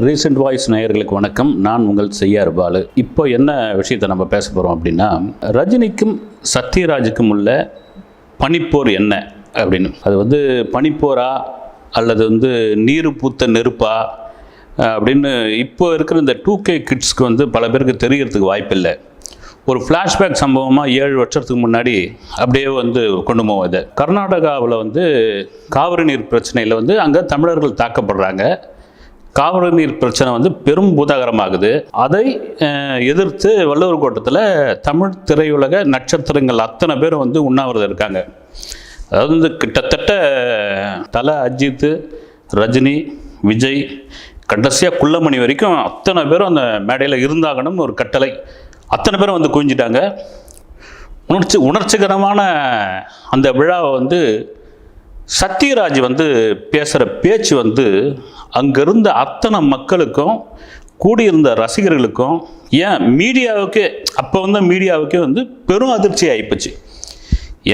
Recent voice நேயர்களுக்கு வணக்கம். நான் உங்கள் செய்யார் பாலு. இப்போ என்ன விஷயத்தை நம்ம பேச போகிறோம் அப்படின்னா, ரஜினிக்கும் சத்யராஜுக்கும் உள்ள பனிப்போர் என்ன அப்படின்னு. அது பனிப்போரா அல்லது நீர் பூத்த நெருப்பா அப்படின்னு இப்போ இருக்கிற இந்த 2K கிட்ஸ்க்கு பல பேருக்கு தெரியறதுக்கு வாய்ப்பில்லை. ஒரு ஃப்ளாஷ்பேக் சம்பவமாக 7 வருஷத்துக்கு முன்னாடி அப்படியே கொண்டு போவோம். இதை கர்நாடகாவில் காவிரி நீர் பிரச்சனையில் அங்கே தமிழர்கள் தாக்கப்படுறாங்க. காவிரி நீர் பிரச்சனை பெரும் பூதாகரமாகுது. அதை எதிர்த்து வள்ளுவர் கோட்டத்தில் தமிழ் திரையுலக நட்சத்திரங்கள் அத்தனை பேரும் உண்ணாவிரதம் இருக்காங்க. அதாவது கிட்டத்தட்ட தல, அஜித், ரஜினி, விஜய், கடைசியாக குள்ளமணி வரைக்கும் அத்தனை பேரும் அந்த மேடையில் இருந்தாகணும்னு ஒரு கட்டளை. அத்தனை பேரும் குவிஞ்சிட்டாங்க. உணர்ச்சிகரமான அந்த விழாவை சத்யராஜ் பேசுகிற பேச்சு அங்கே இருந்த அத்தனை மக்களுக்கும் கூடியிருந்த ரசிகர்களுக்கும் ஏன் மீடியாவுக்கே அப்போ மீடியாவுக்கே பெரும் அதிர்ச்சி ஆகிப்போச்சு.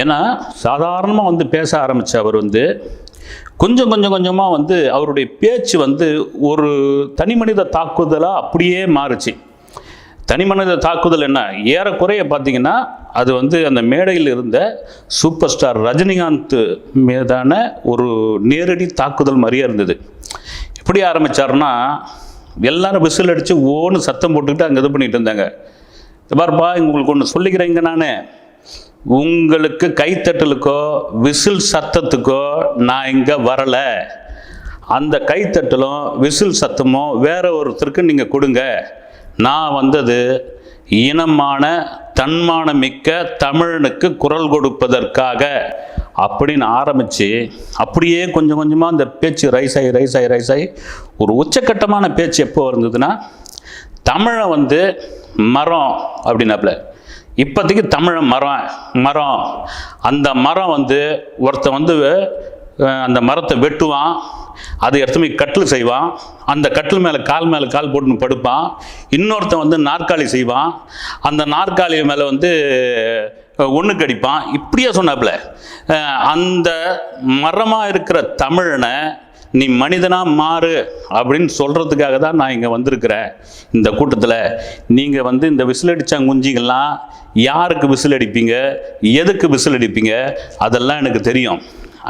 ஏன்னா சாதாரணமாக பேச ஆரம்பித்த அவர் கொஞ்சம் கொஞ்சமாக அவருடைய பேச்சு ஒரு தனி மனித தாக்குதலாக அப்படியே மாறுச்சு. தனி மனித தாக்குதல் என்ன, ஏறக்குறைய பார்த்தீங்கன்னா அது அந்த மேடையில் இருந்த சூப்பர் ஸ்டார் ரஜினிகாந்த் மீதான ஒரு நேரடி தாக்குதல் மாதிரியே இருந்தது. எப்படி ஆரம்பித்தார்னா, எல்லாரும் விசில் அடித்து ஓன்னு சத்தம் போட்டுக்கிட்டு அங்கே இது பண்ணிகிட்டு இருந்தாங்க. பாருப்பா, உங்களுக்கு ஒன்று சொல்லிக்கிறேங்க, நான் உங்களுக்கு கைத்தட்டலுக்கோ விசில் சத்தத்துக்கோ நான் இங்கே வரலை. அந்த கைத்தட்டலும் விசில் சத்தமோ வேற ஒருத்தருக்கு நீங்கள் கொடுங்க. நான் வந்தது இனமான தன்மானமிக்க தமிழனுக்கு குரல் கொடுப்பதற்காக அப்படின்னு ஆரம்பித்து அப்படியே கொஞ்சம் கொஞ்சமாக அந்த பேச்சு ரைஸ் ஆகி ஒரு உச்சக்கட்டமான பேச்சு எப்போ இருந்ததுன்னா, தமிழை மரம் அப்படின்னாப்புல. இப்போதைக்கு தமிழை மரம் அந்த மரம் ஒருத்தன் அந்த மரத்தை வெட்டுவான், அதை எடுத்து கட்டில் செய்வான், அந்த கட்டில் மேலே கால் போட்டு படுப்பான். இன்னொருத்தன் நாற்காலி செய்வான், அந்த நாற்காலி மேலே ஒன்று கடிப்பான். இப்படியே சொன்னாப்புல. அந்த மரமாக இருக்கிற தமிழனை நீ மனிதனாக மாறு அப்படின்னு சொல்கிறதுக்காக தான் நான் இங்கே வந்திருக்கிறேன். இந்த கூட்டத்தில் நீங்கள் இந்த விசில் அடித்தாங்குஞ்சிகள்லாம் யாருக்கு விசில் அடிப்பீங்க, எதுக்கு விசில் அடிப்பீங்க, அதெல்லாம் எனக்கு தெரியும்.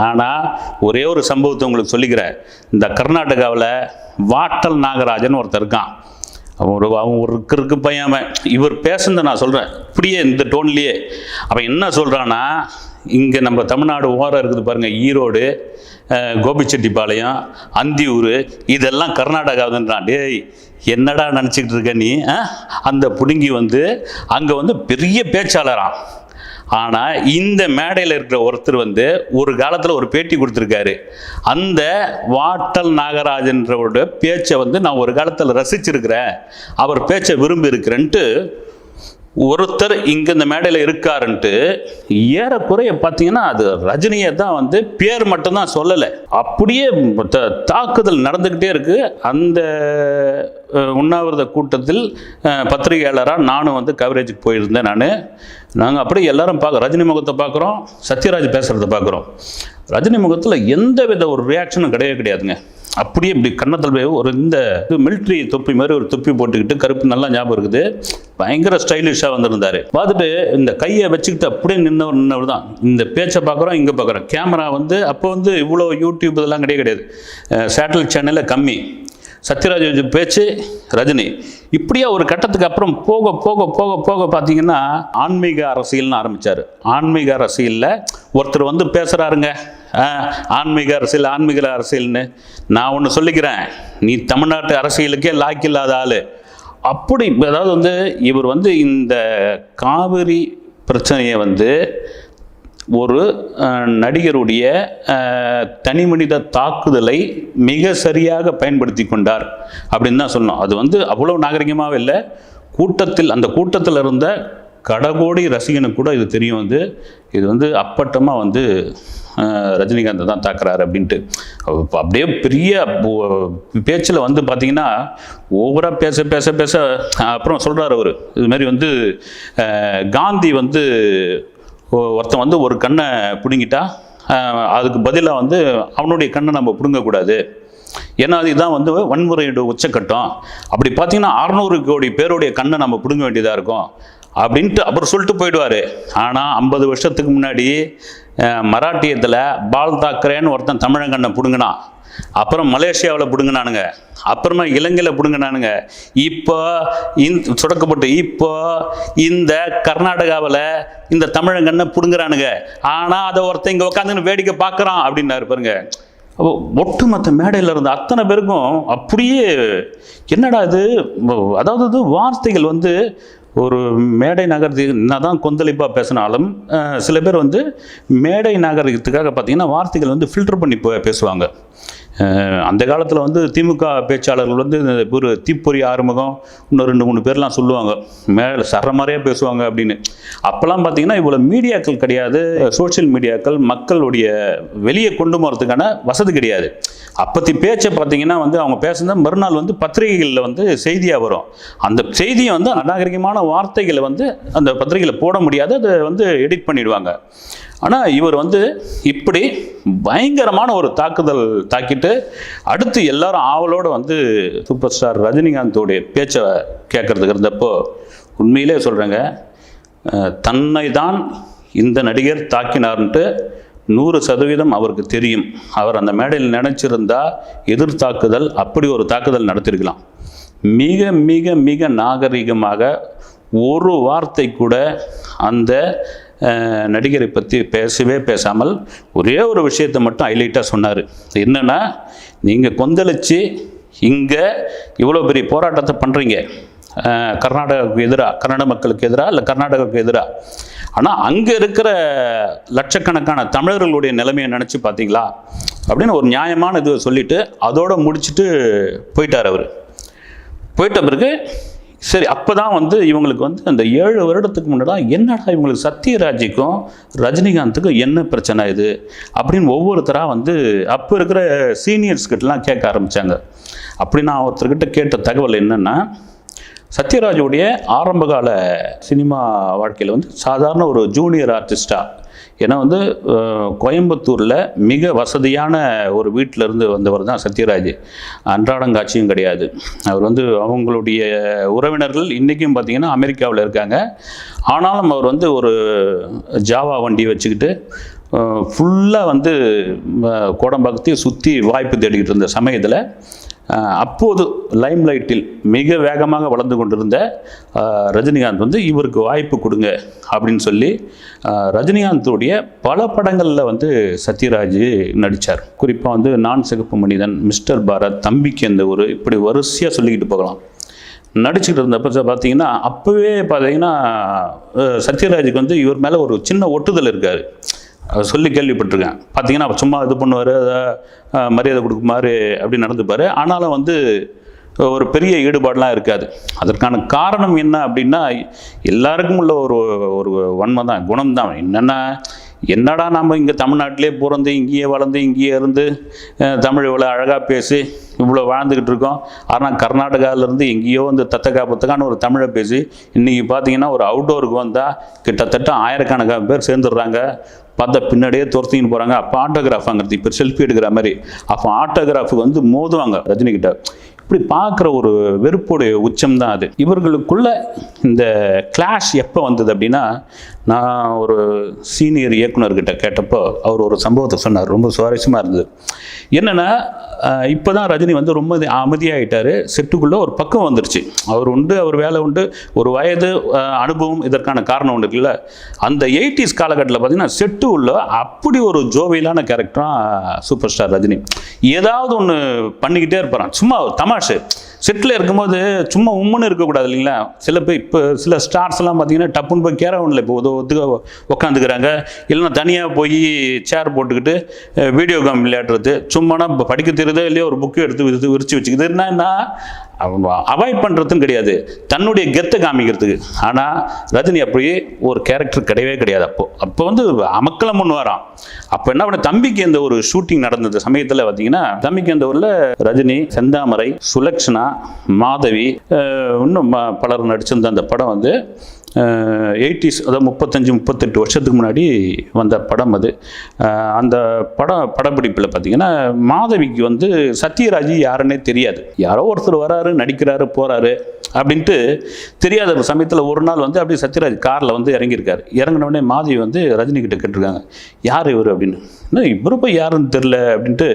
ஆனால் ஒரே ஒரு சம்பவத்தை உங்களுக்கு சொல்லிக்கிறேன். இந்த கர்நாடகாவில் வாட்டல் நாகராஜன் ஒருத்தர் இருக்கான். அவன் ஒரு கிறுக்கு பையன். இவர் பேசுனதை நான் சொல்கிறேன் இப்படியே இந்த டோன்லேயே. அவன் என்ன சொல்கிறான்னா, இங்கே நம்ம தமிழ்நாடு ஓரம் இருக்குது பாருங்கள், ஈரோடு, கோபிச்செட்டிப்பாளையம், அந்தியூர், இதெல்லாம் கர்நாடகாவுன்றான். டேய், என்னடா நினச்சிக்கிட்டு இருக்க நீ? அந்த பிடுங்கி அங்கே பெரிய பேச்சாளரான். ஆனால் இந்த மேடையில் இருக்கிற ஒருத்தர் ஒரு காலத்தில் ஒரு பேட்டி கொடுத்துருக்காரு. அந்த வாட்டல் நாகராஜன்றோட பேச்சை நான் ஒரு காலத்தில் ரசிச்சிருக்கிறேன், அவர் பேச்சை விரும்பி இருக்கிறேன்ட்டு ஒருத்தர் இங்கே இந்த மேடையில் இருக்காருன்ட்டு ஏறக்குறைய பார்த்தீங்கன்னா அது ரஜினியை தான் பேர் மட்டும்தான் சொல்லலை. அப்படியே தாக்குதல் நடந்துக்கிட்டே இருக்கு. அந்த உண்ணாவிரத கூட்டத்தில் பத்திரிகையாளராக நானும் கவரேஜுக்கு போயிருந்தேன். நாங்கள் அப்படியே எல்லாரும் ரஜினி முகத்தை பார்க்குறோம், சத்யராஜ் பேசுகிறத பார்க்குறோம். ரஜினி முகத்தில் எந்த வித ஒரு ரியாக்ஷனும் கிடையாதுங்க. அப்படியே இப்படி கன்னத்தில் ஒரு இந்த மிலிட்ரி தொப்பி மாதிரி ஒரு தொப்பி போட்டுக்கிட்டு, கருப்பு நல்லா ஞாபகம் இருக்குது, பயங்கர ஸ்டைலிஷாக வந்திருந்தார். பார்த்துட்டு இந்த கையை வச்சுக்கிட்டு அப்படியே நின்னவர் தான். இந்த பேச்சை பார்க்குறோம், இங்கே பார்க்குறோம். கேமரா அப்போ இவ்வளோ யூடியூப் இதெல்லாம் கிடையாது, சேட்டலைட் சேனலில் கம்மி. சத்யராஜ் பேச்சு, ரஜினி இப்படியா ஒரு கட்டத்துக்கு அப்புறம் போக போக போக போக பார்த்தீங்கன்னா ஆன்மீக அரசியல்னு ஆரம்பித்தார். ஆன்மீக அரசியலில் ஒருத்தர் பேசுகிறாருங்க, ஆன்மீக அரசியல்னு. நான் ஒன்று சொல்லிக்கிறேன், நீ தமிழ்நாட்டு அரசியலுக்கே லாக்கில்லாத ஆள். அப்படி அதாவது இவர் இந்த காவிரி பிரச்சனையை ஒரு நடிகருடைய தனி மனித தாக்குதலை மிக சரியாக பயன்படுத்தி கொண்டார் அப்படின்னு தான் சொன்னோம். அது அவ்வளோ நாகரிகமாகவே இல்லை. அந்த கூட்டத்தில் இருந்த கடகோடி ரசிகனுக்கு கூட இது தெரியும். இது அப்பட்டமாக ரஜினிகாந்த் தான் தாக்குறாரு அப்படின்ட்டு. அப்படியே பெரிய பேச்சில் பார்த்தீங்கன்னா ஓவராக பேச பேச பேச அப்புறம் சொல்கிறார் அவர், இதுமாரி காந்தி ஒருத்தன் ஒரு கண்ணை பிடுங்கிட்டா அதுக்கு பதிலாக வந்து அவனுடைய கண்ணை நம்ம பிடுங்கக்கூடாது, ஏன்னா இதுதான் வந்து வன்முறையோட உச்சக்கட்டம். அப்படி பார்த்தீங்கன்னா 600 கோடி பேருடைய கண்ணை நம்ம பிடுங்க வேண்டியதாக இருக்கும் அப்படின்ட்டு அப்புறம் சொல்லிட்டு போயிடுவார். ஆனால் 50 வருஷத்துக்கு முன்னாடி மராட்டியத்தில் பால் தாக்கரேன்னு ஒருத்தன் தமிழங்கண்ணை பிடுங்கினான், அப்புறம் மலேசியாவில் பிடுங்கினானுங்க, அப்புறமா இலங்கையில் பிடுங்கினானுங்க, இப்போ சுடக்கப்பட்டு இப்போ இந்த கர்நாடகாவில் இந்த தமிழங்கண்ணை பிடுங்குறானுங்க. ஆனால் அதை ஒருத்தன் இங்கே உட்காந்துன்னு வேடிக்கை பார்க்குறான் அப்படின்னாரு பாருங்க. ஒட்டுமொத்த மேடையில் இருந்த அத்தனை பேருக்கும் அப்படியே என்னடா இது, அதாவது வார்த்தைகள் வந்து ஒரு மேடை நாகரிகத்துக்கு என்னதான் கொந்தளிப்பாக பேசினாலும் சில பேர் வந்து மேடை நாகரிகத்துக்காக பார்த்தீங்கன்னா வார்த்தைகள் வந்து ஃபில்டர் பண்ணி பேசுவாங்க. அந்த காலத்தில் வந்து திமுக பேச்சாளர்கள் வந்து ஒரு தீப்பொறி ஆறுமுகம் இன்னும் 2-3 பேர்லாம் சொல்லுவாங்க, மேலே சரமாரியாக பேசுவாங்க அப்படின்னு. அப்போல்லாம் பார்த்தீங்கன்னா இவ்வளோ மீடியாக்கள் கிடையாது, சோஷியல் மீடியாக்கள் மக்களுடைய வெளியே கொண்டு போகிறதுக்கான வசதி கிடையாது. அப்பத்தி பேச்சை பார்த்தீங்கன்னா வந்து அவங்க பேசுனா மறுநாள் வந்து பத்திரிகைகளில் வந்து செய்தியாக வரும். அந்த செய்தியை வந்து அநாகரிகமான வார்த்தைகளை வந்து அந்த பத்திரிகையில் போட முடியாது, அதை வந்து எடிட் பண்ணிடுவாங்க. ஆனால் இவர் வந்து இப்படி பயங்கரமான ஒரு தாக்குதல் தாக்கிட்டு அடுத்து எல்லாரும் ஆவலோடு வந்து சூப்பர் ஸ்டார் ரஜினிகாந்தோடைய பேச்சை கேட்குறதுக்கு இருந்தப்போ உண்மையிலே சொல்கிறேங்க, தன்னை தான் இந்த நடிகர் தாக்கினார்ன்ட்டு 100% அவருக்கு தெரியும். அவர் அந்த மேடையில் நினைச்சிருந்தா எதிர்த்தாக்குதல் அப்படி ஒரு தாக்குதல் நடத்திருக்கலாம். மிக மிக மிக நாகரிகமாக ஒரு வார்த்தை கூட அந்த நடிகரை பற்றி பேசவே பேசாமல் ஒரே ஒரு விஷயத்தை மட்டும் ஹைலைட்டாக சொன்னார். என்னென்னா, நீங்கள் கொந்தளிச்சு இங்கே இவ்வளோ பெரிய போராட்டத்தை பண்ணுறீங்க கர்நாடகாவுக்கு எதிராக, கன்னட மக்களுக்கு எதிராக இல்லை கர்நாடகாவுக்கு எதிராக, ஆனால் அங்கே இருக்கிற லட்சக்கணக்கான தமிழர்களுடைய நிலைமையை நினச்சி பார்த்தீங்களா அப்படின்னு ஒரு நியாயமான இது சொல்லிவிட்டு அதோடு முடிச்சுட்டு போயிட்டார். அவர் போயிட்ட பிறகு சரி, அப்போ தான் வந்து இவங்களுக்கு வந்து அந்த 7 வருடத்துக்கு முன்னாடி என்னடா இவங்களுக்கு சத்யராஜுக்கும் ரஜினிகாந்துக்கும் என்ன பிரச்சனை இது அப்படின்னு ஒவ்வொருத்தராக வந்து அப்போ இருக்கிற சீனியர்ஸ்கிட்டலாம் கேட்க ஆரம்பித்தாங்க. அப்படி நான் ஒருத்தர்கிட்ட கேட்ட தகவல் என்னென்னா, சத்யராஜுடைய ஆரம்பகால சினிமா வாழ்க்கையில் வந்து சாதாரண ஒரு ஜூனியர் ஆர்டிஸ்டாக, ஏன்னா வந்து கோயம்புத்தூரில் மிக வசதியான ஒரு வீட்டிலேருந்து வந்தவர் தான் சத்யராஜ். அன்றாடங்காட்சியும் கிடையாது. அவர் வந்து அவங்களுடைய உறவினர்கள் இன்றைக்கும் பார்த்திங்கன்னா அமெரிக்காவில் இருக்காங்க. ஆனாலும் அவர் வந்து ஒரு ஜாவா வண்டி வச்சுக்கிட்டு ஃபுல்லாக வந்து கோடம்பாக்கத்தையும் சுற்றி வாய்ப்பு தேடிக்கிட்டு இருந்த சமயத்தில் அப்போது லைம் லைட்டில் மிக வேகமாக வளர்ந்து கொண்டிருந்த ரஜினிகாந்த் வந்து இவருக்கு வாய்ப்பு கொடுங்க அப்படின்னு சொல்லி ரஜினிகாந்தோடைய பல படங்களில் வந்து சத்யராஜ் நடித்தார். குறிப்பாக வந்து நான் சிகப்பு மனிதன், மிஸ்டர் பாரத், தம்பிக்கு அந்த ஒரு இப்படி வரிசையாக சொல்லிக்கிட்டு போகலாம். நடிச்சுக்கிட்டு இருந்தப்போ பார்த்தீங்கன்னா அப்போவே பார்த்தீங்கன்னா சத்யராஜுக்கு வந்து இவர் மேலே ஒரு சின்ன ஒட்டுதல் இருக்கார். சொல்லி கேள்விப்பட்டிருக்கேன். பார்த்தீங்கன்னா சும்மா இது பண்ணுவார், மரியாதை கொடுக்குமாறு அப்படி நடந்துப்பார். ஆனாலும் வந்து ஒரு பெரிய ஈடுபாடெலாம் இருக்காது. அதற்கான காரணம் என்ன அப்படின்னா, எல்லாருக்கும் உள்ள ஒரு ஒரு வன்மை தான், குணம் தான். என்னடா நம்ம இங்கே தமிழ்நாட்டிலே பிறந்து இங்கேயே வளர்ந்து இங்கேயே இருந்து தமிழ் இவ்வளோ அழகாக பேசி இவ்வளோ வாழ்ந்துக்கிட்டு இருக்கோம். ஆனால் கர்நாடகாவிலேருந்து எங்கேயோ வந்து தத்தக்கான ஒரு தமிழை பேசி இன்றைக்கி பார்த்தீங்கன்னா ஒரு அவுட்டோருக்கு வந்தால் கிட்டத்தட்ட ஆயிரக்கணக்கான பேர் சேர்ந்துடுறாங்க. பார்த்தா பின்னாடியே துரத்தின்னு போகிறாங்க. அப்போ ஆட்டோகிராஃப் வாங்குறது, இப்போ செல்ஃபி எடுக்கிற மாதிரி. அப்போ ஆட்டோகிராஃபுக்கு வந்து மோதுவாங்க ரஜினிகிட்ட. இப்படி பார்க்குற ஒரு வெறுப்புடைய உச்சம் தான் அது. இவர்களுக்குள்ள இந்த கிளாஷ் எப்போ வந்தது அப்படின்னா, நான் ஒரு சீனியர் இயக்குனர்கிட்ட கேட்டப்போ அவர் ஒரு சம்பவத்தை சொன்னார், ரொம்ப சுவாரஸ்யமாக இருந்தது. என்னென்னா, இப்போ தான் ரஜினி வந்து ரொம்ப அமைதியாகிட்டார். செட்டுக்குள்ளே ஒரு பக்கம் வந்துருச்சு. அவர் உண்டு, அவர் வேலை உண்டு, ஒரு வயது அனுபவம் இதற்கான காரணம் ஒன்று இருக்குல்ல. அந்த 80s காலகட்டத்தில் பார்த்தீங்கன்னா செட்டு உள்ள அப்படி ஒரு ஜோவியலான கேரக்டராக சூப்பர் ஸ்டார் ரஜினி. ஏதாவது ஒன்று பண்ணிக்கிட்டே இருப்பாரான். சும்மா தமாஷு. செட்டில் இருக்கும்போது சும்மா உம்முன்னு இருக்கக்கூடாது இல்லைங்களா. சில பேர் இப்போ சில ஸ்டார்ஸ்லாம் பார்த்தீங்கன்னா டப்புன்னு போய் கேரவனில் இப்போ உட்காந்துக்கிறாங்க. இல்லைன்னா தனியாக போய் சேர் போட்டுக்கிட்டு வீடியோ கேம் விளையாடுறது, சும்மானா படிக்க தெரியுதோ இல்லையோ ஒரு புக்கு எடுத்து விரிச்சு வச்சுக்குது. என்ன அவாய்ட் பண்ணுறதுன்னு கிடையாது, தன்னுடைய கெத்தை காமிக்கிறதுக்கு. ஆனால் ரஜினி அப்படியே ஒரு கேரக்டர் கிடையவே கிடையாது. அப்போ வந்து அமக்கலம் ஒன்று வரான். அப்போ என்ன பண்ண, தம்பிக்கு இந்த ஒரு ஷூட்டிங் நடந்த சமயத்தில் பார்த்தீங்கன்னா, தம்பிக்கு அந்த ஊரில் ரஜினி, செந்தாமரை, சுலக்ஷனா, மாதவி, இன்னும் பலர் நடிச்சிருந்த அந்த படம் வந்து 80s, அதாவது 35-38 வருஷத்துக்கு முன்னாடி வந்த படம் அது. அந்த படப்பிடிப்பில் பார்த்தீங்கன்னா மாதவிக்கு வந்து சத்யராஜ் யாருன்னே தெரியாது. யாரோ ஒருத்தர் வராரு, நடிக்கிறாரு, போகிறாரு அப்படின்ட்டு தெரியாத ஒரு சமயத்தில் ஒரு நாள் வந்து அப்படியே சத்யராஜ் காரில் வந்து இறங்கியிருக்காரு. இறங்கினோடனே மாதவி வந்து ரஜினிகிட்ட கேட்டிருக்காங்க, யார் இவர் அப்படின்னு. இவரு போய் யாருன்னு தெரில அப்படின்ட்டு,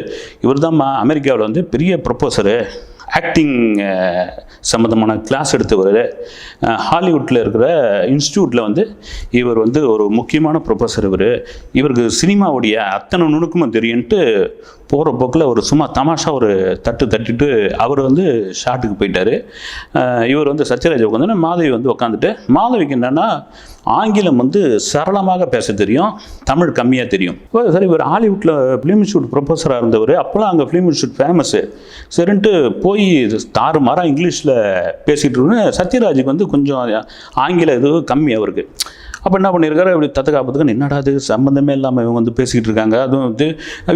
இவர் தான்மா அமெரிக்காவில் வந்து பெரிய ப்ரொஃபஸரு, ஆக்டிங் சம்மந்தமான கிளாஸ் எடுத்தவர், ஹாலிவுட்டில் இருக்கிற இன்ஸ்டியூட்டில் வந்து இவர் வந்து ஒரு முக்கியமான ப்ரொஃபஸர். இவருக்கு சினிமாவுடைய அத்தனை நுணுக்கமும் தெரியுன்ட்டு போகிற போக்கில் ஒரு சும்மா தமாஷா ஒரு தட்டிட்டு அவர் வந்து ஷாட்டுக்கு போயிட்டார். இவர் வந்து சத்யராஜ் உட்காந்து, மாதவி வந்து உட்காந்துட்டு, மாதவிக்கு என்னென்னா ஆங்கிலம் வந்து சரளமாக பேச தெரியும், தமிழ் கம்மியாக தெரியும். சரி, இவர் ஹாலிவுட்டில் ஃபிலிம் இன்ஸ்டியூட் ப்ரொஃபஸராக இருந்தவர். அப்போல்லாம் அங்கே ஃபிலிம் இன்ஸ்டியூட் ஃபேமஸ்ஸு. சரின்ட்டு போய் தாறுமாறாக இங்கிலீஷில் பேசிகிட்டு இருக்கோன்னு சத்யராஜுக்கு வந்து கொஞ்சம் ஆங்கிலம் இது கம்மி அவருக்கு. அப்போ என்ன பண்ணியிருக்காரு, அப்படி தத்தக்காப்பத்துக்கு என்னடா அது சம்மந்தமே இல்லாமல் இவங்க வந்து பேசிக்கிட்டு இருக்காங்க. அதுவும் வந்து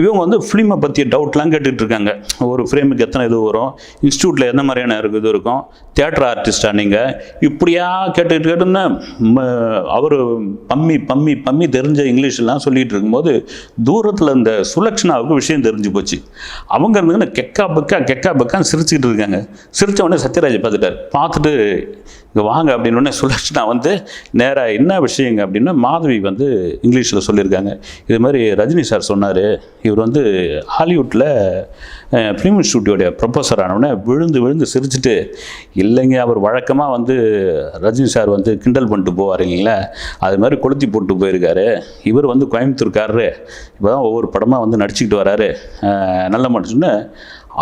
இவங்க வந்து ஃபிலிமை பற்றிய டவுட்லாம் கேட்டுக்கிட்டு இருக்காங்க. ஒரு ஃப்ரேமுக்கு எத்தனை இது வரும், இன்ஸ்டியூட்டில் எந்த மாதிரியான இது இருக்கும், தியேட்டர் ஆர்டிஸ்டாக நீங்கள் இப்படியா கேட்டுக்கிட்டுன்னா அவர் பம்மி தெரிஞ்ச இங்கிலீஷ்லாம் சொல்லிகிட்டு இருக்கும்போது தூரத்தில் இந்த சுலக்ஷனாவுக்கு விஷயம் தெரிஞ்சு போச்சு. அவங்க இருந்துங்கன்னா கெக்கா பக்கான்னு சிரிச்சுக்கிட்டு இருக்காங்க. சிரித்த உடனே சத்யராஜ் பார்த்துட்டு இங்கே வாங்க அப்படின்னு சுலக்ஷனா வந்து நேராக என்ன விஷயங்க அப்படின்னா, மாதவி வந்து இங்கிலீஷில் சொல்லியிருக்காங்க, இது மாதிரி ரஜினி சார் சொன்னார், இவர் வந்து ஹாலிவுட்டில் ஃபிலிம் இன்ஸ்டியூட்டோடைய ப்ரொஃபஸர் ஆனவுடனே விழுந்து சிரிச்சுட்டு, இல்லைங்க அவர் வழக்கமாக வந்து ரஜினி சார் வந்து கிண்டல் பண்ணிட்டு போவார் இல்லைங்களா, அது மாதிரி கொளுத்தி போட்டு போயிருக்காரு. இவர் வந்து கோயம்புத்தூர்காரரு, இப்போ தான் ஒவ்வொரு படமாக வந்து நடிச்சுக்கிட்டு வராரு, நல்ல மனுஷன்னு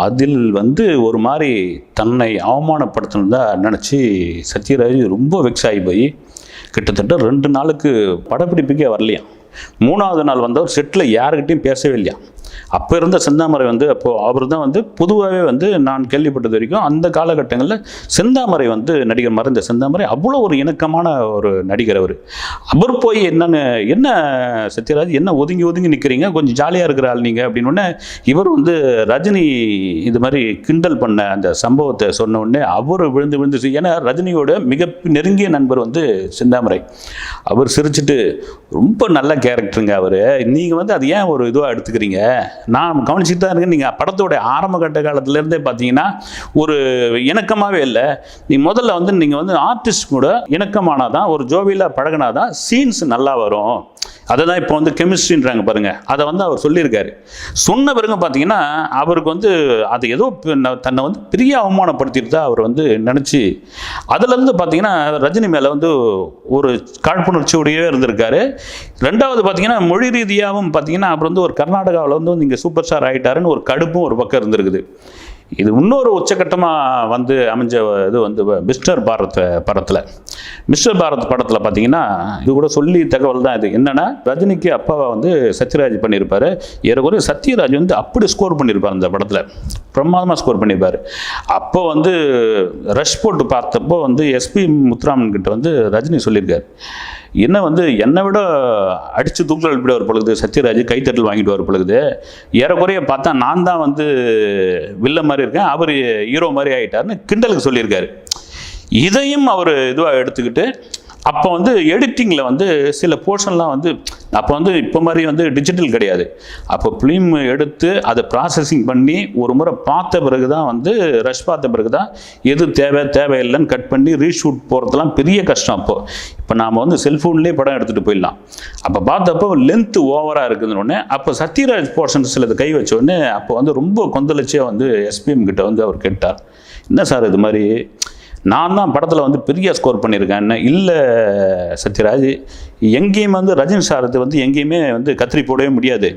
அதில் வந்து ஒரு மாதிரி தன்னை அவமானப்படுத்தணும்னு நினச்சி சத்யராஜ் ரொம்ப வெக்ஸ் ஆகி போய் கிட்டத்தட்ட 2 நாளுக்கு படப்பிடிப்புக்கே வரலையாம். 3ஆவது நாள் வந்தவர் செட்டில் யாருக்கிட்டையும் பேசவே இல்லையா. அப்போ இருந்த செந்தாமரை வந்து அப்போது அவர் தான் வந்து பொதுவாகவே வந்து நான் கேள்விப்பட்டது வரைக்கும் அந்த காலகட்டங்களில் செந்தாமரை வந்து நடிகர் மறைந்த செந்தாமரை அவ்வளோ ஒரு இணக்கமான ஒரு நடிகர். அவர் போய் என்ன சத்யராஜ் என்ன ஒதுங்கி நிற்கிறீங்க, கொஞ்சம் ஜாலியாக இருக்கிற ஆள் நீங்கள் அப்படின்னு இவர் வந்து ரஜினி இது மாதிரி கிண்டல் பண்ண அந்த சம்பவத்தை சொன்ன உடனே அவர் விழுந்து ஏன்னா ரஜினியோட மிக நெருங்கிய நண்பர் வந்து செந்தாமரை. அவர் சிரிச்சுட்டு, ரொம்ப நல்ல கேரக்டருங்க அவர், நீங்கள் வந்து அது ஏன் ஒரு இதுவாக எடுத்துக்கிறீங்க, நான் கவனிச்சுட்டு தான் இருக்கேன், நீங்கள் படத்தோட ஆரம்ப கட்ட காலத்துலேருந்தே பார்த்தீங்கன்னா ஒரு இணக்கமாகவே இல்லை, நீ முதல்ல வந்து நீங்கள் வந்து ஆர்டிஸ்ட் கூட இணக்கமானாதான், ஒரு ஜோவியில் பழகினாதான் சீன்ஸ் நல்லா வரும், அதை தான் இப்போ வந்து கெமிஸ்ட்ரின்றாங்க பாருங்கள், அதை வந்து அவர் சொல்லியிருக்காரு. சொன்ன பிறகு பார்த்தீங்கன்னா அவருக்கு வந்து அது ஏதோ தன்னை வந்து பெரிய அவமானப்படுத்திட்டு தான் அவர் வந்து நினச்சி, அதுலேருந்து பார்த்தீங்கன்னா ரஜினி மேலே வந்து ஒரு காழ்ப்புணர்ச்சியோடையே இருந்திருக்காரு. ரெண்டாவது பார்த்தீங்கன்னா மொழி ரீதியாகவும் பார்த்தீங்கன்னா அப்புறம் வந்து ஒரு கர்நாடகாவில் வந்து நீங்கள் சூப்பர் ஸ்டார் ஆகிட்டாருன்னு ஒரு கடுப்பும் ஒரு பக்கம் இருந்திருக்குது. இது இன்னொரு உச்சகட்டமாக வந்து அமைஞ்ச இது வந்து மிஸ்டர் பாரத் படத்தில் பார்த்தீங்கன்னா இது கூட சொல்லி தகவல் தான். இது என்னென்னா, ரஜினிக்கு அப்பாவை வந்து சத்யராஜ் பண்ணியிருப்பார். ஏறக்குறைய சத்யராஜ் வந்து அப்படி ஸ்கோர் பண்ணியிருப்பார் அந்த படத்தில், பிரமாதமாக ஸ்கோர் பண்ணியிருப்பார். அப்போ வந்து ரஷ் போட்டு பார்த்தப்போ வந்து எஸ்பி முத்துராமன் கிட்ட வந்து ரஜினி சொல்லியிருக்கார், என்ன வந்து என்னை விட அடித்து தூக்கில் எழுப்பிட ஒரு பொழுது சத்யராஜ் கைத்தட்டல் வாங்கிட்டு வர பொழுது, ஏறக்குறைய பார்த்தா நான் தான் வந்து வில்ல மாதிரி இருக்கேன், அவர் ஹீரோ மாதிரி ஆகிட்டார்னு கிண்டலுக்கு சொல்லியிருக்காரு. இதையும் அவர் இதுவாக எடுத்துக்கிட்டு அப்போ வந்து எடிட்டிங்கில் வந்து சில போர்ஷன்லாம் வந்து அப்போ வந்து இப்போ மாதிரி வந்து டிஜிட்டல் கிடையாது. அப்போ ஃபிலிம் எடுத்து அதை ப்ராசஸிங் பண்ணி ஒரு முறை பார்த்த பிறகு தான் வந்து ரஷ் பார்த்த பிறகு தான் எது தேவையில்லைன்னு கட் பண்ணி ரீஷூட் போகிறதுலாம் பெரிய கஷ்டம். இப்போ நாம் வந்து செல்ஃபோன்லேயே படம் எடுத்துகிட்டு போயிடலாம். அப்போ பார்த்தப்போ லென்த்து ஓவராக இருக்குதுன்னு அப்போ சத்யராஜ் போர்ஷன் சிலது கை வச்சோடனே அப்போ வந்து ரொம்ப கொந்தளிச்சியாக வந்து எஸ்பிஎம் கிட்ட வந்து அவர் கேட்டார், என்ன சார் இது மாதிரி நான் தான் படத்தில் வந்து பெரிய ஸ்கோர் பண்ணியிருக்கேன். இல்லை சத்யராஜ், எங்கேயுமே வந்து ரஜினி சாரத்தை வந்து எங்கேயுமே வந்து கத்திரி போடவே முடியாது,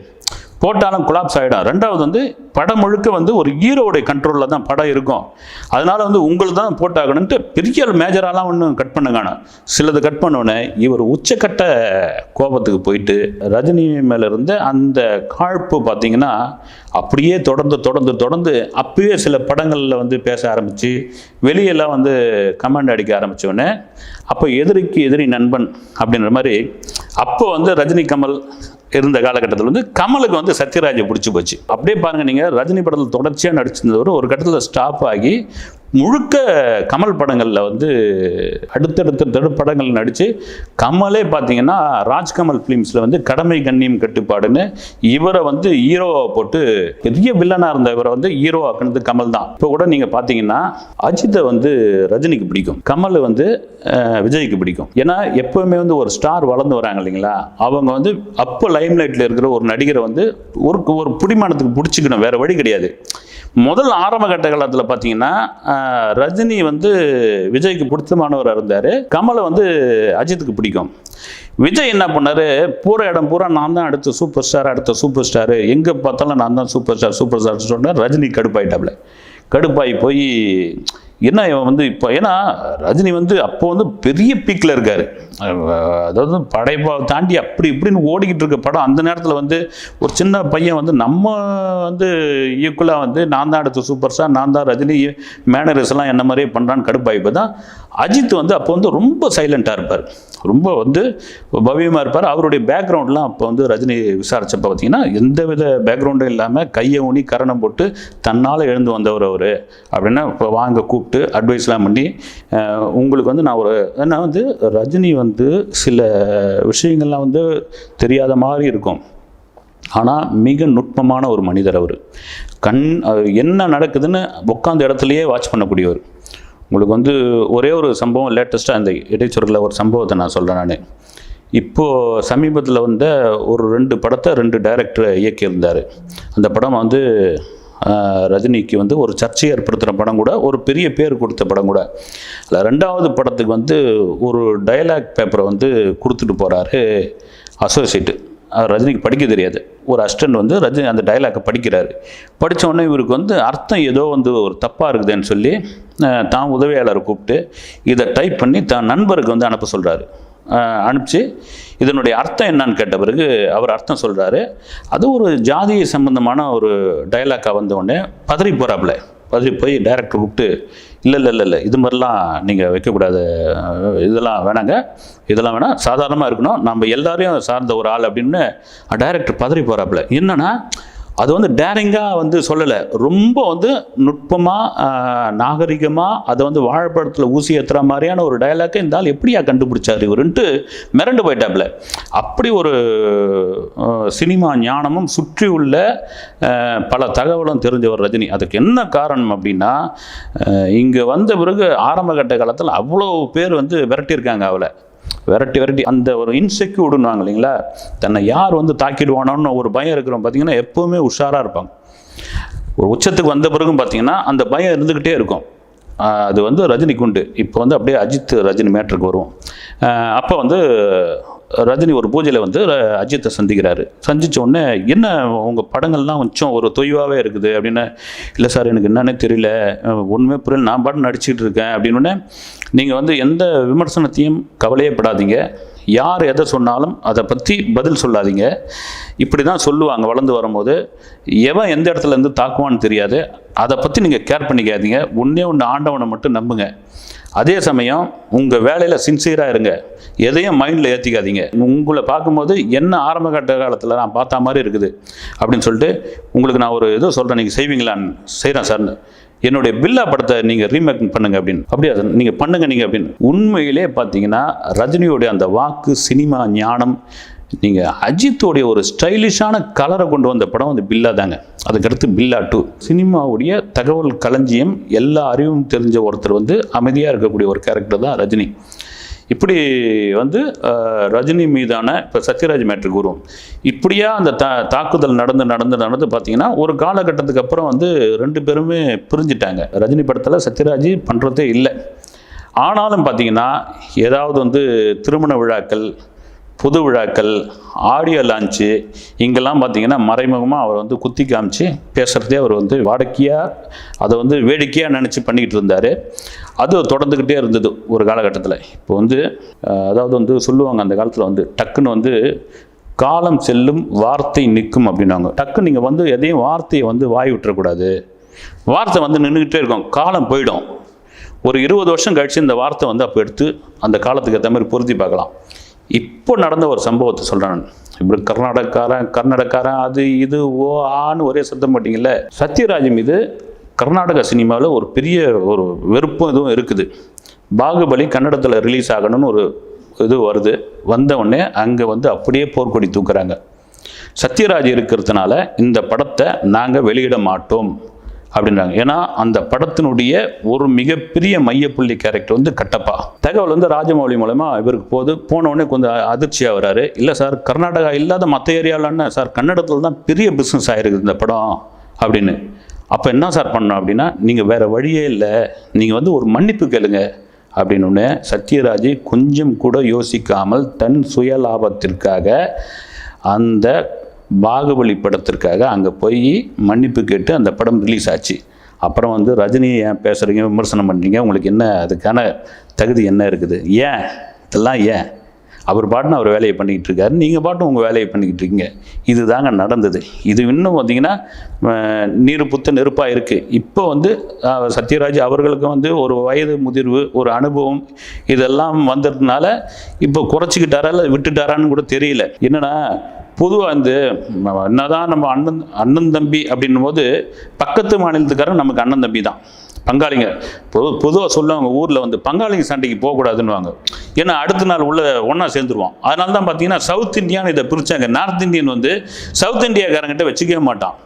போட்டாலும் கொலாப்ஸ் ஆகிடும். ரெண்டாவது வந்து படம் முழுக்க வந்து ஒரு ஹீரோவுடைய கண்ட்ரோலில் தான் படம் இருக்கும், அதனால் வந்து உங்களுக்கு தான் போட்டாகணுன்ட்டு பெரிய மேஜராலாம் ஒன்றும் கட் பண்ணுங்கான சிலது கட் பண்ணோன்னே இவர் உச்சக்கட்ட கோபத்துக்கு போயிட்டு ரஜினி மேலே இருந்த அந்த காழ்ப்பு பார்த்தீங்கன்னா அப்படியே தொடர்ந்து அப்பயே சில படங்களில் வந்து பேச ஆரம்பித்து வெளியெல்லாம் வந்து கமெண்ட் அடிக்க ஆரம்பித்தோடனே அப்போ எதிரிக்கு எதிரி நண்பன் அப்படின்ற மாதிரி அப்போ வந்து ரஜினி கமல் இருந்த காலகட்டத்தில் வந்து கமலுக்கு வந்து சத்யராஜை பிடிச்சி போச்சு. அப்படியே பாருங்கள், நீங்கள் ரஜினி படத்தில் தொடர்ச்சியாக நடிச்சிருந்தவர் ஒரு கட்டத்தில் ஸ்டாப் ஆகி முழுக்க கமல் படங்களில் வந்து அடுத்தடுத்த படங்கள் நடித்து கமலே பார்த்தீங்கன்னா ராஜ்கமல் ஃபிலிம்ஸில் வந்து கடமை கண்ணியம் கட்டுப்பாடுன்னு இவரை வந்து ஹீரோவை போட்டு பெரிய வில்லனாக இருந்த இவரை வந்து ஹீரோ ஆக்குனது கமல் தான். இப்போ கூட நீங்கள் பார்த்தீங்கன்னா அஜித்தை வந்து ரஜினிக்கு பிடிக்கும், கமல் வந்து விஜய்க்கு பிடிக்கும். ஏன்னா எப்பவுமே வந்து ஒரு ஸ்டார் வளர்ந்து வராங்க இல்லைங்களா, அவங்க வந்து அப்போ லைம் லைட்டில் இருக்கிற ஒரு நடிகரை வந்து ஒரு பிடிமானத்துக்கு பிடிச்சிக்கணும், வேற வழி கிடையாது. முதல் ஆரம்ப கட்ட காலத்தில் பார்த்தீங்கன்னா ரஜினி வந்து விஜய்க்கு பிடித்தமானவராக இருந்தார், கமலை வந்து அஜித்துக்கு பிடிக்கும். விஜய் என்ன பண்ணார், பூரா இடம் பூரா நான் தான் அடுத்த சூப்பர் ஸ்டார், எங்கே பார்த்தாலும் நான் தான் சூப்பர் ஸ்டார் சொன்னார். ரஜினி கடுப்பாகி போய் என்ன இவன் வந்து இப்போ, ஏன்னா ரஜினி வந்து அப்போ வந்து பெரிய பீக்கில் இருக்கார், அதாவது படைப்பை தாண்டி அப்படி இப்படின்னு ஓடிக்கிட்டு இருக்க படம். அந்த நேரத்தில் வந்து ஒரு சின்ன பையன் வந்து நம்ம வந்து ஈக்குவலாக வந்து நான் தான் அடுத்த சூப்பர் ஸ்டார், நான் தான் ரஜினி, மேனரிஸ் எல்லாம் என்ன மாதிரியே பண்ணுறான்னு கடுப்பாய்ப்பு தான். அஜித் வந்து அப்போ வந்து ரொம்ப சைலண்ட்டாக இருப்பார், ரொம்ப வந்து பவ்யமாக இருப்பார். அவருடைய பேக்ரவுண்ட்லாம் அப்போ வந்து ரஜினி விசாரித்தப்போ பார்த்தீங்கன்னா எந்த வித பேக்ரவுண்டும் இல்லாமல் கையை ஊனி கரணம் போட்டு தன்னால் எழுந்து வந்தவர் அவர் அப்படின்னா இப்போ வாங்க கூப்பிட்டு அட்வைஸ்லாம் பண்ணி உங்களுக்கு வந்து நான் வந்து ரஜினி வந்து சில விஷயங்கள்லாம் வந்து தெரியாத மாதிரி இருக்கும், ஆனால் மிக நுட்பமான ஒரு மனிதர் அவர். என்ன நடக்குதுன்னு உட்காந்த இடத்துலையே வாட்ச் பண்ணக்கூடியவர். உங்களுக்கு வந்து ஒரே ஒரு சம்பவம் லேட்டஸ்ட்டாக அந்த இடைச்சொற்களில் ஒரு சம்பவத்தை நான் சொல்கிறேன். நான் இப்போது சமீபத்தில் வந்த ஒரு 2 படத்தை 2 டைரக்டர் இயக்கியிருந்தார். அந்த படம் வந்து ரஜினிக்கு வந்து ஒரு சர்ச்சை ஏற்படுத்துகிற படம் கூட, ஒரு பெரிய பேர் கொடுத்த படம் கூட. அதில் 2வது படத்துக்கு வந்து ஒரு டயலாக் பேப்பரை வந்து கொடுத்துட்டு போகிறாரு அசோசியேட்டு. ரஜினிக்கு படிக்க தெரியாது, ஒரு அசிஸ்டன்ட் வந்து ரஜினி அந்த டைலாக்கை படிக்கிறாரு. படித்த உடனே இவருக்கு வந்து அர்த்தம் ஏதோ வந்து ஒரு தப்பாக இருக்குதுன்னு சொல்லி தான் உதவியாளரை கூப்பிட்டு இதை டைப் பண்ணி தான் நண்பருக்கு வந்து அனுப்ப சொல்கிறாரு. அனுப்பிச்சு இதனுடைய அர்த்தம் என்னன்னு கேட்ட பிறகு அவர் அர்த்தம் சொல்கிறாரு. அது ஒரு ஜாதிய சம்பந்தமான ஒரு டைலாக்காக வந்த உடனே பதறி போய் டைரக்டர் கூப்பிட்டு இல்லை இது மாதிரிலாம் நீங்கள் வைக்கக்கூடாது, இதெல்லாம் வேணாம், சாதாரணமாக இருக்கணும், நம்ம எல்லாரையும் சார்ந்த ஒரு ஆள் அப்படின்னு டைரக்டர் பதறி போகிறாப்புல. என்னன்னா அது வந்து டேரிங்காக வந்து சொல்லலை, ரொம்ப வந்து நுட்பமாக நாகரிகமாக அதை வந்து வாழைப்பழத்தில் ஊசி ஏற்றுற மாதிரியான ஒரு டயலாக்கை இந்த ஆள் எப்படியா கண்டுபிடிச்சார் இவருன்ட்டு மிரண்டு போயிட்டாப்புல. அப்படி ஒரு சினிமா ஞானமும் சுற்றி உள்ள பல தகவலும் தெரிஞ்சவர் ரஜினி. அதுக்கு என்ன காரணம் அப்படின்னா, இங்கே வந்த பிறகு ஆரம்ப கட்ட காலத்தில் அவ்வளோ பேர் வந்து விரட்டியிருக்காங்க அவளை. விரட்டி அந்த ஒரு இன்செக்யூர்டுன்னு இல்லைங்களா, தன்னை யார் வந்து தாக்கிடுவானோன்னு ஒரு பயம் இருக்கிறோம். பார்த்தீங்கன்னா எப்போவுமே உஷாராக இருப்பாங்க. ஒரு உச்சத்துக்கு வந்த பிறகும் பார்த்தீங்கன்னா அந்த பயம் இருந்துக்கிட்டே இருக்கும். அது வந்து ரஜினிக்கு உண்டு. இப்போ வந்து அப்படியே ரஜினி மேட்டருக்கு வருவோம். அப்போ வந்து ரஜினி ஒரு பூஜையில் வந்து அஜித்தை சந்திக்கிறாரு. சந்தித்த உடனே என்ன உங்கள் படங்கள்லாம் கொஞ்சம் ஒரு தொய்வாகவே இருக்குது அப்படின்னு. இல்லை சார் எனக்கு என்னன்னே தெரியல, ஒன்றுமே புரியல, நான் பாட்டு நடிச்சிட்டு இருக்கேன் அப்படின்னு. நீங்கள் வந்து எந்த விமர்சனத்தையும் கவலையே படாதீங்க, யார் எதை சொன்னாலும் அதை பற்றி பதில் சொல்லாதீங்க. இப்படி தான் சொல்லுவாங்க வளர்ந்து வரும்போது, எவன் எந்த இடத்துல இருந்து தாக்குவான்னு தெரியாது, அதை பற்றி நீங்கள் கேர் பண்ணிக்காதீங்க. ஒன்றே ஆண்டவனை மட்டும் நம்புங்க. அதே சமயம் உங்கள் வேலையில் சின்சியராக இருங்க, எதையும் மைண்டில் ஏற்றிக்காதீங்க. உங்களை பார்க்கும்போது என்ன ஆரம்ப கட்ட காலத்தில் நான் பார்த்த மாதிரி இருக்குது அப்படின்னு சொல்லிட்டு உங்களுக்கு நான் ஒரு இது சொல்கிறேன், நீங்கள் செய்வீங்களான்னு. செய்கிறேன் சார்னு. என்னுடைய பில்லா படத்தை நீங்கள் ரீமேக் பண்ணுங்க அப்படின்னு. அப்படியே நீங்கள் பண்ணுங்க நீங்கள் அப்படின்னு. உண்மையிலே பார்த்தீங்கன்னா ரஜினியோடைய அந்த வாக்கு, சினிமா ஞானம், நீங்கள் அஜித்தோடைய ஒரு ஸ்டைலிஷான கலரை கொண்டு வந்த படம் வந்து பில்லா தாங்க. அதுக்கடுத்து பில்லா 2. சினிமாவுடைய தகவல் களஞ்சியம், எல்லா அறிவும் தெரிஞ்ச ஒருத்தர் வந்து அமைதியாக இருக்கக்கூடிய ஒரு கேரக்டர் தான் ரஜினி. இப்படி வந்து ரஜினி மீதான இப்போ சத்யராஜ் மேட்ருக்கு வருவோம். இப்படியா அந்த தாக்குதல் நடந்து பார்த்தீங்கன்னா ஒரு காலகட்டத்துக்கு அப்புறம் வந்து 2 பேருமே பிரிஞ்சிட்டாங்க. ரஜினி படத்தில் சத்யராஜ் பண்ணுறதே இல்லை. ஆனாலும் பார்த்தீங்கன்னா ஏதாவது வந்து திருமண விழாக்கள், புது விழாக்கள், ஆடியோ லான்ச்சு, இங்கெல்லாம் பார்த்தீங்கன்னா மறைமுகமாக அவர் வந்து குத்தி காமிச்சு பேசுகிறதே அவர் வந்து வாடிக்கையாக, அதை வந்து வேடிக்கையாக நினச்சி பண்ணிக்கிட்டு இருந்தார். அது தொடர்ந்துக்கிட்டே இருந்தது ஒரு காலகட்டத்தில். இப்போ வந்து அதாவது வந்து சொல்லுவாங்க அந்த காலத்தில் வந்து டக்குன்னு வந்து காலம் செல்லும் வார்த்தை நிற்கும் அப்படின்னாங்க. டக்குன்னு நீங்கள் வந்து எதையும் வார்த்தையை வந்து வாய் விட்டுறக்கூடாது. வார்த்தை வந்து நின்றுக்கிட்டே இருக்கும், காலம் போயிடும். ஒரு 20 வருஷம் கழிச்சு இந்த வார்த்தை வந்து அப்போ எடுத்து அந்த காலத்துக்கு ஏற்ற மாதிரி பொருத்தி பார்க்கலாம். இப்போ நடந்த ஒரு சம்பவத்தை சொல்கிறேன். இப்படி கர்நாடகாரன் அது இது ஓ ஆன்னு ஒரே சத்தம் போட்டிங்கல்ல. சத்யராஜ் மீது கர்நாடக சினிமாவில் ஒரு பெரிய ஒரு வெறுப்பும் இதுவும் இருக்குது. பாகுபலி கன்னடத்தில் ரிலீஸ் ஆகணும்னு ஒரு இது வருது. வந்த உடனே அங்கே வந்து அப்படியே போர்க்கொடி தூக்குறாங்க. சத்யராஜ் இருக்கிறதுனால இந்த படத்தை நாங்கள் வெளியிட மாட்டோம் அப்படின்றாங்க. ஏன்னா அந்த படத்தினுடைய ஒரு மிகப்பெரிய மையப்புள்ளி கேரக்டர் வந்து கட்டப்பா. தகவல் வந்து ராஜமௌழி மூலமா இவருக்கு போனவுடனே கொஞ்சம் அதிர்ச்சியாக வராரு. இல்லை சார், கர்நாடகா இல்லாத மற்ற ஏரியாவில்னா சார் கன்னடத்தில் தான் பெரிய பிஸ்னஸ் ஆகிருக்குது இந்த படம் அப்படின்னு. அப்போ என்ன சார் பண்ணோம் அப்படின்னா, நீங்கள் வேறு வழியே இல்லை, நீங்கள் வந்து ஒரு மன்னிப்பு கேளுங்க அப்படின்னு. சத்யராஜ் கொஞ்சம் கூட யோசிக்காமல் தன் சுய லாபத்திற்காக அந்த பாகுபலி படத்திற்காக அங்கே போய் மன்னிப்பு கேட்டு அந்த படம் ரிலீஸ் ஆச்சு. அப்புறம் வந்து ரஜினியை ஏன் பேசுகிறீங்க, விமர்சனம் பண்ணுறீங்க, உங்களுக்கு என்ன அதுக்கான தகுதி என்ன இருக்குது, ஏன் இதெல்லாம் ஏன்? அவர் பாட்டுன்னு அவர் வேலையை பண்ணிக்கிட்டு இருக்காரு, நீங்கள் பாட்டும் உங்கள் வேலையை பண்ணிக்கிட்டு இருக்கீங்க. இது தாங்க நடந்தது. இது இன்னும் பார்த்திங்கன்னா நீர் புத்த நெருப்பாக இருக்குது. இப்போ வந்து சத்யராஜ் அவர்களுக்கு வந்து ஒரு வயது முதிர்வு, ஒரு அனுபவம் இதெல்லாம் வந்ததுனால இப்போ குறைச்சிக்கிட்டாரா இல்லை விட்டுட்டாரான்னு கூட தெரியல. என்னென்னா, பொதுவாக வந்து என்னதான் நம்ம அண்ணன் தம்பி அப்படின்னும் போது பக்கத்து மாநிலத்துக்காரன் நமக்கு அண்ணன் தம்பி தான், பங்காளிங்க. பொதுவாக சொல்லுவாங்க ஊரில் வந்து பங்காளிங்க சண்டைக்கு போகக்கூடாதுன்னுவாங்க. ஏன்னா அடுத்த நாள் உள்ள ஒன்றா சேர்ந்துருவான். அதனால தான் பார்த்தீங்கன்னா சவுத் இந்தியான்னு இதை பிரித்தாங்க. நார்த் இந்தியன் வந்து சவுத் இந்தியாக்காரங்கிட்ட வச்சுக்கவே மாட்டான்.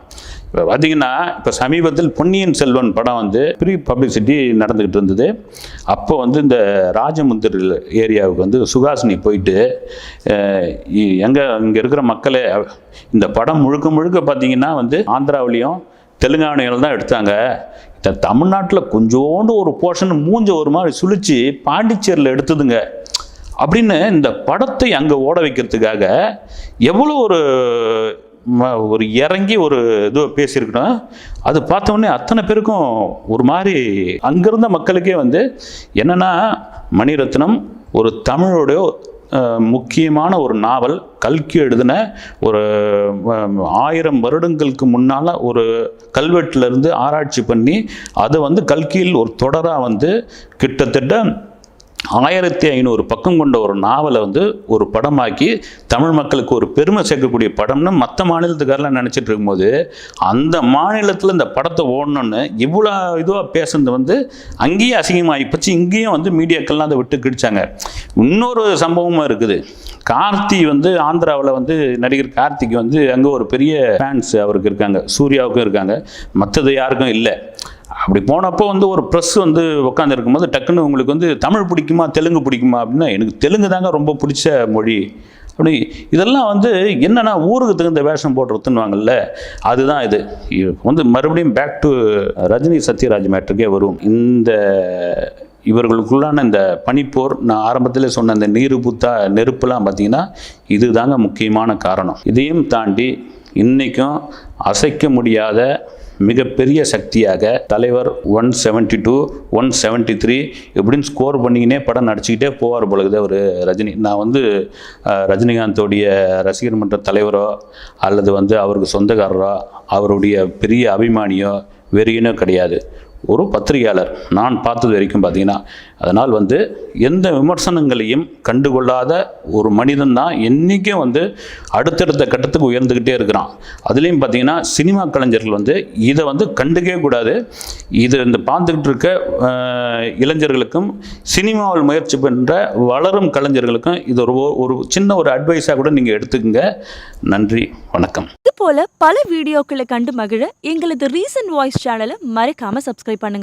இப்போ பார்த்தீங்கன்னா, இப்போ சமீபத்தில் பொன்னியின் செல்வன் படம் வந்து ப்ரீ பப்ளிசிட்டி நடந்துக்கிட்டு இருந்தது. அப்போ வந்து இந்த ராஜமுந்திரி ஏரியாவுக்கு வந்து சுகாசினி போயிட்டு இங்கே இருக்கிற மக்களே, இந்த படம் முழுக்க பார்த்தீங்கன்னா வந்து ஆந்திராவிலையும் தெலுங்கானையில் தான் எடுத்தாங்க. இந்த தமிழ்நாட்டில் கொஞ்சோண்டு ஒரு போர்ஷன் மூஞ்ச ஒரு மாதிரி சுழிச்சு பாண்டிச்சேரியில் எடுத்ததுங்க அப்படின்னு இந்த படத்தை அங்கே ஓட வைக்கிறதுக்காக எவ்வளோ ஒரு இறங்கி ஒரு இது பேசியிருக்கணும். அது பார்த்தோன்னே அத்தனை பேருக்கும் ஒரு மாதிரி அங்கிருந்த மக்களுக்கே வந்து என்னென்னா, மணிரத்னம் ஒரு தமிழோடைய முக்கியமான ஒரு நாவல், கல்கி எழுதின ஒரு 1000 வருடங்களுக்கு முன்னால் ஒரு கல்வெட்டிலிருந்து ஆராய்ச்சி பண்ணி அதை வந்து கல்கியில் ஒரு தொடராக வந்து கிட்டத்தட்ட 1500 பக்கம் கொண்ட ஒரு நாவலை வந்து ஒரு படமாக்கி தமிழ் மக்களுக்கு ஒரு பெருமை சேர்க்கக்கூடிய படம்னு மற்ற மாநிலத்துக்காரெலாம் நினச்சிட்டு இருக்கும்போது, அந்த மாநிலத்தில் இந்த படத்தை ஓடணுன்னு இவ்வளோ இதுவாக பேசுனது வந்து அங்கேயே அசிங்கமாகி போச்சு. இங்கேயும் வந்து மீடியாக்கள்லாம் அதை விட்டு கிடிச்சாங்க. இன்னொரு சம்பவமாக இருக்குது. கார்த்தி வந்து ஆந்திராவில் வந்து நடிகர் கார்த்திக் வந்து அங்கே ஒரு பெரிய ஃபேன்ஸ் அவருக்கு இருக்காங்க, சூர்யாவுக்கும் இருக்காங்க, மற்றது யாருக்கும் இல்லை. அப்படி போனப்போ வந்து ஒரு ப்ரெஸ் வந்து உட்காந்துருக்கும் போது டக்குன்னு உங்களுக்கு வந்து தமிழ் பிடிக்குமா தெலுங்கு பிடிக்குமா அப்படின்னா, எனக்கு தெலுங்கு தாங்க ரொம்ப பிடிச்ச மொழி அப்படி. இதெல்லாம் வந்து என்னென்னா ஊருக்கு தகுந்த வேஷம் போடுறதுன்னுவாங்கல்ல, அதுதான் இது. வந்து மறுபடியும் பேக் டு ரஜினி சத்யராஜ் மேட்டருக்கே வரும். இந்த இவர்களுக்குள்ளான இந்த பனிப்போர், நான் ஆரம்பத்தில் சொன்ன இந்த நீரு புத்தா நெருப்புலாம் பார்த்திங்கன்னா இது தாங்க முக்கியமான காரணம். இதையும் தாண்டி இன்றைக்கும் அசைக்க முடியாத மிகப்பெரிய சக்தியாக தலைவர் 172, 173 இப்படின்னு ஸ்கோர் பண்ணிக்கினே படம் நடிச்சுக்கிட்டே போவார் பொழுது அவர் ரஜினி. நான் வந்து ரஜினிகாந்தோடைய ரசிகர் மன்ற தலைவரோ அல்லது வந்து அவருக்கு சொந்தக்காரரோ அவருடைய பெரிய அபிமானியோ வெறியனோ கிடையாது. ஒரு பத்திரிகையாளர் நான் பார்த்தது வரைக்கும் பார்த்தீங்கன்னா. அதனால் வந்து எந்த விமர்சனங்களையும் கண்டுகொள்ளாத ஒரு மனிதன் தான் என்றைக்கும் வந்து அடுத்தடுத்த கட்டத்துக்கு உயர்ந்துக்கிட்டே இருக்கிறான். அதுலேயும் பார்த்தீங்கன்னா சினிமா கலைஞர்கள் வந்து இதை வந்து கண்டுக்கவே கூடாது. இது இந்த பார்த்துக்கிட்டு இருக்க இளைஞர்களுக்கும் சினிமாவில் முயற்சி பண்ணுற வளரும் கலைஞர்களுக்கும் இது ஒரு சின்ன ஒரு அட்வைஸாக கூட நீங்கள் எடுத்துக்கங்க. நன்றி, வணக்கம். இது போல பல வீடியோக்களை கண்டு மகிழ எங்களது ரீசன்ட் வாய்ஸ் சேனலை மறக்காம சப்ஸ்கிரைப் பண்ணுங்க.